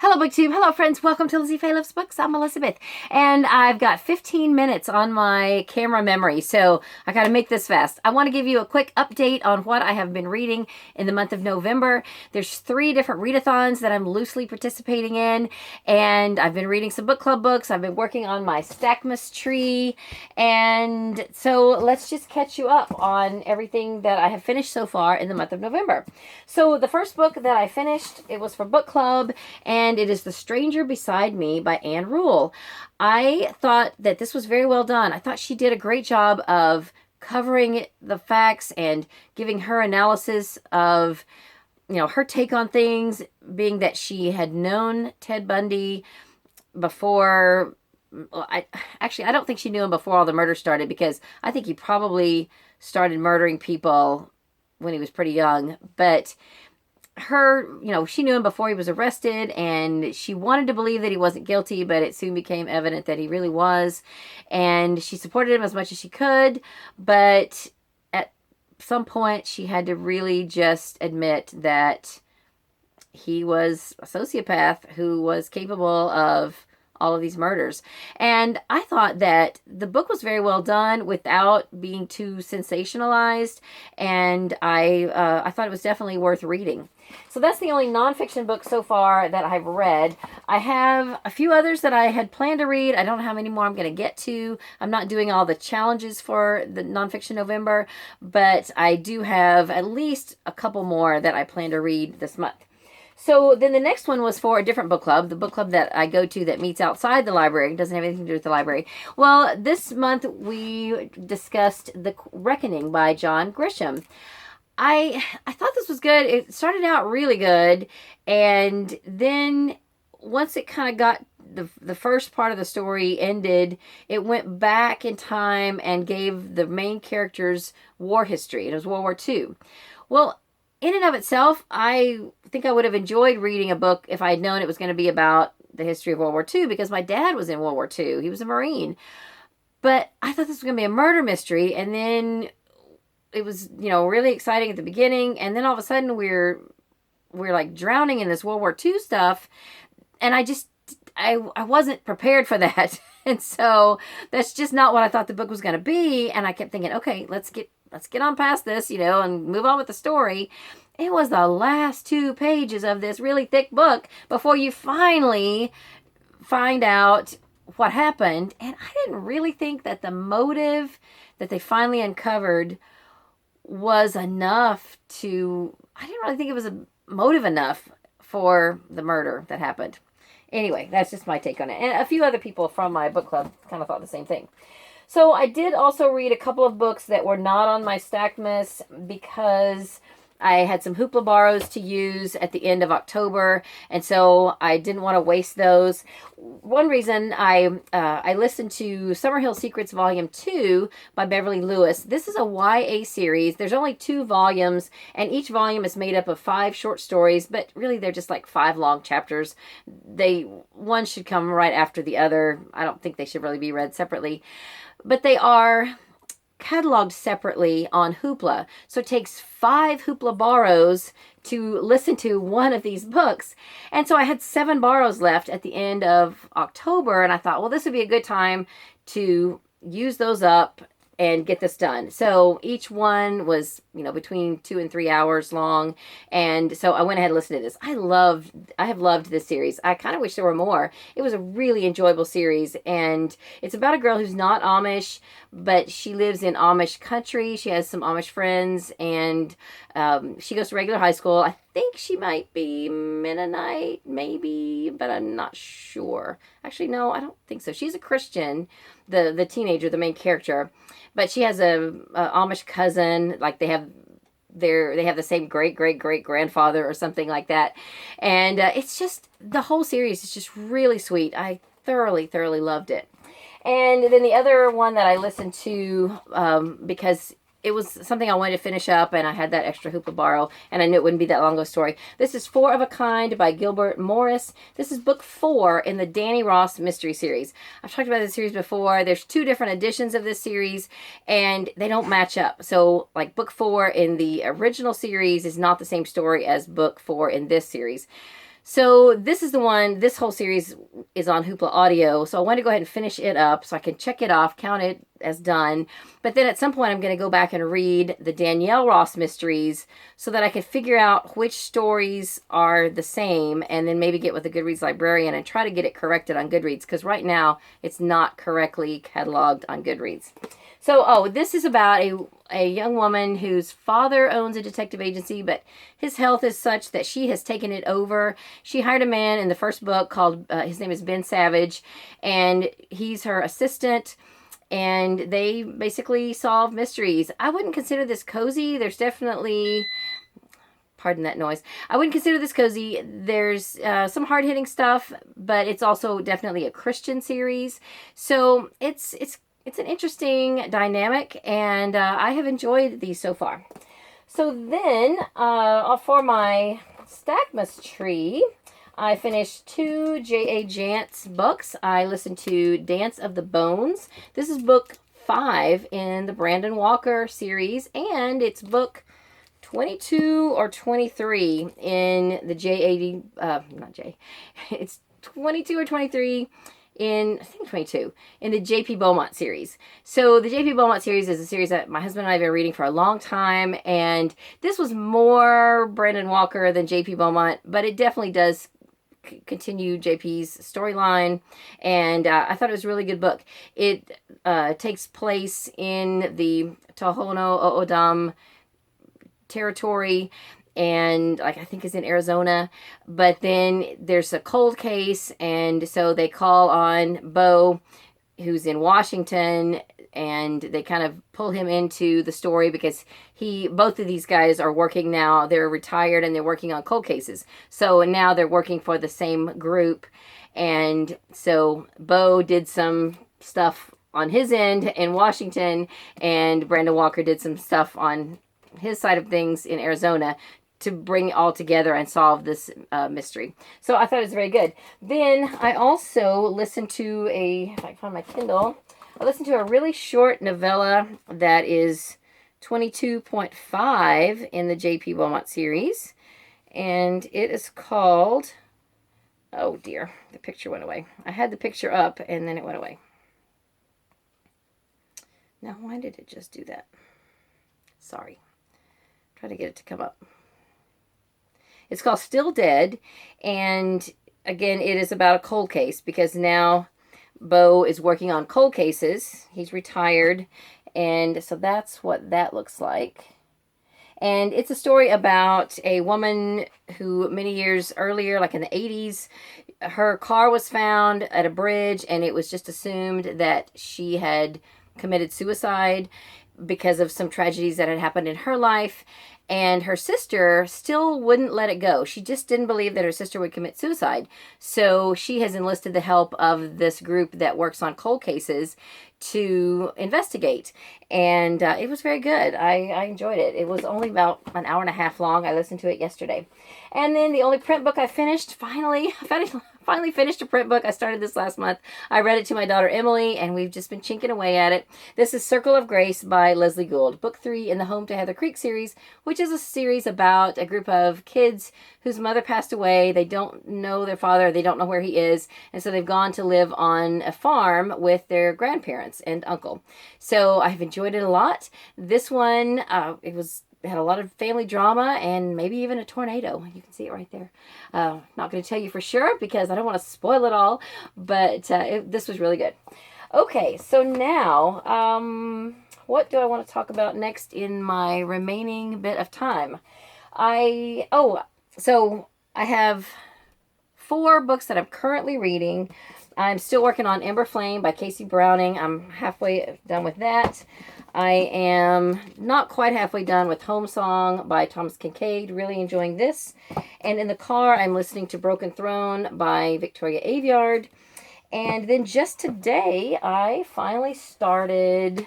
Hello BookTube, hello friends, welcome to Lizzie Faye Loves Books. I'm Elizabeth, and I've got 15 minutes on my camera memory, so I gotta make this fast. I want to give you a quick update on what I have been reading in the month of November. There's 3 different readathons that I'm loosely participating in, and I've been reading some book club books. I've been working on my Stackmas tree, and so let's just catch you up on everything that I have finished so far in the month of November. So the first book that I finished, it was for book club, and it is The Stranger Beside Me by Ann Rule. I thought that this was very well done. I thought she did a great job of covering the facts and giving her analysis of, her take on things, being that she had known Ted Bundy before. I don't think she knew him before all the murder started, because I think he probably started murdering people when he was pretty young, but her, she knew him before he was arrested, and she wanted to believe that he wasn't guilty, but it soon became evident that he really was, and she supported him as much as she could, but at some point she had to really just admit that he was a sociopath who was capable of all of these murders. And I thought that the book was very well done without being too sensationalized, and I thought it was definitely worth reading. So that's the only nonfiction book so far that I've read. I have a few others that I had planned to read. I don't know how many more I'm going to get to. I'm not doing all the challenges for the Nonfiction November, but I do have at least a couple more that I plan to read this month. So then the next one was for a different book club, the book club that I go to that meets outside the library. It doesn't have anything to do with the library. Well, this month we discussed The Reckoning by John Grisham. I thought this was good. It started out really good, and then once it kind of got the first part of the story ended, it went back in time and gave the main character's war history. It was World War II. Well, in and of itself, I think I would have enjoyed reading a book if I had known it was going to be about the history of World War II, because my dad was in World War II. He was a Marine. But I thought this was going to be a murder mystery, and then it was, really exciting at the beginning, and then all of a sudden we're like drowning in this World War II stuff, and I wasn't prepared for that. And so that's just not what I thought the book was going to be, and I kept thinking, okay, let's get on past this, and move on with the story. It was the last 2 pages of this really thick book before you finally find out what happened. And I didn't really think that the motive that they finally uncovered was enough I didn't really think it was a motive enough for the murder that happened. Anyway, that's just my take on it. And a few other people from my book club kind of thought the same thing. So I did also read a couple of books that were not on my Stackmas because I had some Hoopla borrows to use at the end of October, and so I didn't want to waste those. One reason I listened to Summerhill Secrets Volume 2 by Beverly Lewis. This is a YA series. There's only 2 volumes, and each volume is made up of 5 short stories, but really they're just like 5 long chapters. One should come right after the other. I don't think they should really be read separately. But they are cataloged separately on Hoopla. So it takes 5 Hoopla borrows to listen to one of these books. And so I had 7 borrows left at the end of October, and I thought, well, this would be a good time to use those up and get this done. So each one was, between 2 and 3 hours long. And so I went ahead and listened to this. I have loved this series. I kind of wish there were more. It was a really enjoyable series. And it's about a girl who's not Amish, but she lives in Amish country. She has some Amish friends, and she goes to regular high school. I think she might be Mennonite, maybe, but I'm not sure. Actually, no, I don't think so. She's a Christian, the teenager, the main character, but she has a Amish cousin. Like they have the same great grandfather or something like that, and it's just, the whole series is just really sweet. I thoroughly loved it. And then the other one that I listened to, because it was something I wanted to finish up, and I had that extra Hoopla borrow, and I knew it wouldn't be that long of a story. This is Four of a Kind by Gilbert Morris. This is book 4 in the Danny Ross mystery series. I've talked about this series before. There's 2 different editions of this series, and they don't match up. So, like, book 4 in the original series is not the same story as book 4 in this series. So this is the one, this whole series is on Hoopla Audio. So I want to go ahead and finish it up so I can check it off, count it as done. But then at some point I'm going to go back and read the Danielle Ross mysteries so that I can figure out which stories are the same, and then maybe get with a Goodreads librarian and try to get it corrected on Goodreads, because right now it's not correctly cataloged on Goodreads. So, this is about a young woman whose father owns a detective agency, but his health is such that she has taken it over. She hired a man in the first book called, his name is Ben Savage, and he's her assistant, and they basically solve mysteries. I wouldn't consider this cozy. There's definitely... Pardon that noise. I wouldn't consider this cozy. There's some hard-hitting stuff, but it's also definitely a Christian series. So it's an interesting dynamic, and I have enjoyed these so far. So then, for my Stagmas tree, I finished 2 J.A. Jance books. I listened to Dance of the Bones. This is book 5 in the Brandon Walker series, and it's book 22 or 23 in the it's 22 or 23 in, I think 22, in the J.P. Beaumont series. So the J.P. Beaumont series is a series that my husband and I have been reading for a long time, and this was more Brandon Walker than J.P. Beaumont, but it definitely does continue JP's storyline, and I thought it was a really good book. It takes place in the Tohono O'odham territory, and like I think is in Arizona, but then there's a cold case, and so they call on Bo, who's in Washington, and they kind of pull him into the story because both of these guys are working now. They're retired and they're working on cold cases, so now they're working for the same group, and so Bo did some stuff on his end in Washington, and Brandon Walker did some stuff on his side of things in Arizona to bring it all together and solve this mystery. So I thought it was very good. Then I also listened to if I can find my Kindle, I listened to a really short novella that is 22.5 in the J.P. Beaumont series, and it is called, oh dear, the picture went away. I had the picture up and then it went away. Now why did it just do that? Sorry. Try to get it to come up. It's called Still Dead, and again, it is about a cold case, because now Bo is working on cold cases. He's retired, and so that's what that looks like. And it's a story about a woman who many years earlier, like in the 80s, her car was found at a bridge, and it was just assumed that she had committed suicide because of some tragedies that had happened in her life, and her sister still wouldn't let it go. She just didn't believe that her sister would commit suicide. So she has enlisted the help of this group that works on cold cases to investigate, and it was very good. I enjoyed it. It was only about an hour and a half long. I listened to it yesterday. And then the only print book I finished, finally finished a print book. I started this last month. I read it to my daughter Emily, and we've just been chinking away at it. This is Circle of Grace by Leslie Gould, book 3 in the Home to Heather Creek series, which is a series about a group of kids whose mother passed away. They don't know their father. They don't know where he is, and so they've gone to live on a farm with their grandparents and uncle. So I've enjoyed it a lot. This one, it had a lot of family drama and maybe even a tornado. You can see it right there. Not going to tell you for sure because I don't want to spoil it all, but this was really good. Okay, so now, what do I want to talk about next in my remaining bit of time? So I have 4 books that I'm currently reading. I'm still working on Ember Flame by Kaycee Browning. I'm halfway done with that. I am not quite halfway done with Home Song by Thomas Kincade. Really enjoying this. And in the car, I'm listening to Broken Throne by Victoria Aveyard. And then just today, I finally started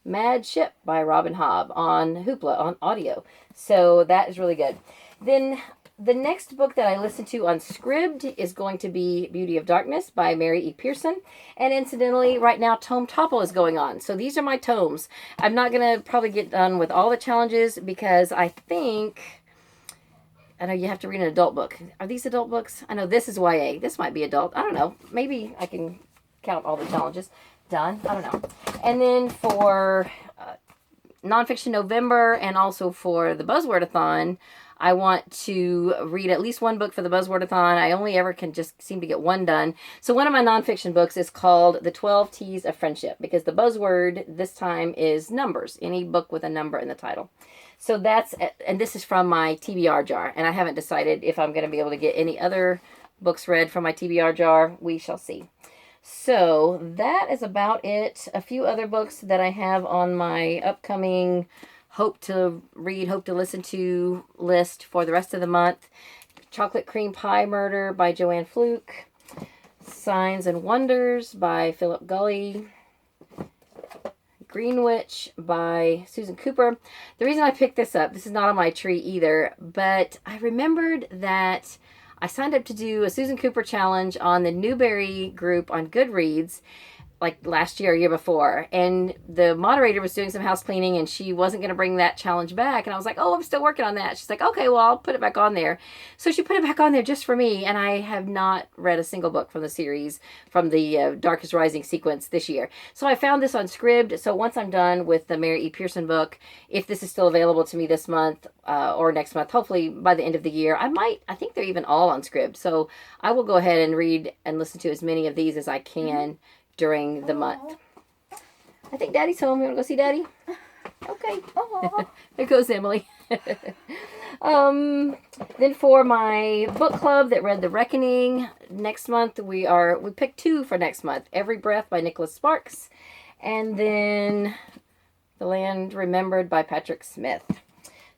Mad Ship by Robin Hobb on Hoopla, on audio. So that is really good. Then the next book that I listened to on Scribd is going to be Beauty of Darkness by Mary E. Pearson. And incidentally, right now, Tome Topple is going on. So these are my tomes. I'm not going to probably get done with all the challenges because I think I know you have to read an adult book. Are these adult books? I know this is YA. This might be adult. I don't know. Maybe I can count all the challenges done. I don't know. And then for Nonfiction November and also for the Buzzwordathon, I want to read at least one book for the Buzzwordathon. I only ever can just seem to get one done. So one of my nonfiction books is called The 12 T's of Friendship, because the buzzword this time is numbers. Any book with a number in the title. So that's, and this is from my TBR jar. And I haven't decided if I'm going to be able to get any other books read from my TBR jar. We shall see. So that is about it. A few other books that I have on my upcoming hope to read, hope to listen to list for the rest of the month. Chocolate Cream Pie Murder by Joanne Fluke. Signs and Wonders by Philip Gully. Green Witch by Susan Cooper. The reason I picked this up, this is not on my tree either, but I remembered that I signed up to do a Susan Cooper challenge on the Newberry group on Goodreads, like last year or year before, and the moderator was doing some house cleaning and she wasn't going to bring that challenge back, and I was like, oh, I'm still working on that. She's like, okay, well, I'll put it back on there. So she put it back on there just for me, and I have not read a single book from the series, from the Darkest Rising sequence this year. So I found this on Scribd. So once I'm done with the Mary E. Pearson book, if this is still available to me this month or next month, hopefully by the end of the year, I think they're even all on Scribd. So I will go ahead and read and listen to as many of these as I can during the month. I think Daddy's home. You want to go see Daddy? Okay. There goes Emily. Then for my book club that read The Reckoning, next month we picked two for next month. Every Breath by Nicholas Sparks, and then The Land Remembered by Patrick Smith.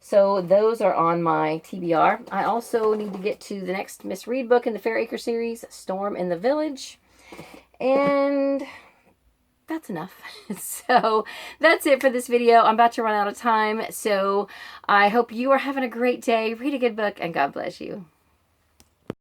So those are on my TBR. I also need to get to the next Miss Read book in the Fairacre series, Storm in the Village. And that's enough. So that's it for this video. I'm about to run out of time. So I hope you are having a great day. Read a good book, and God bless you.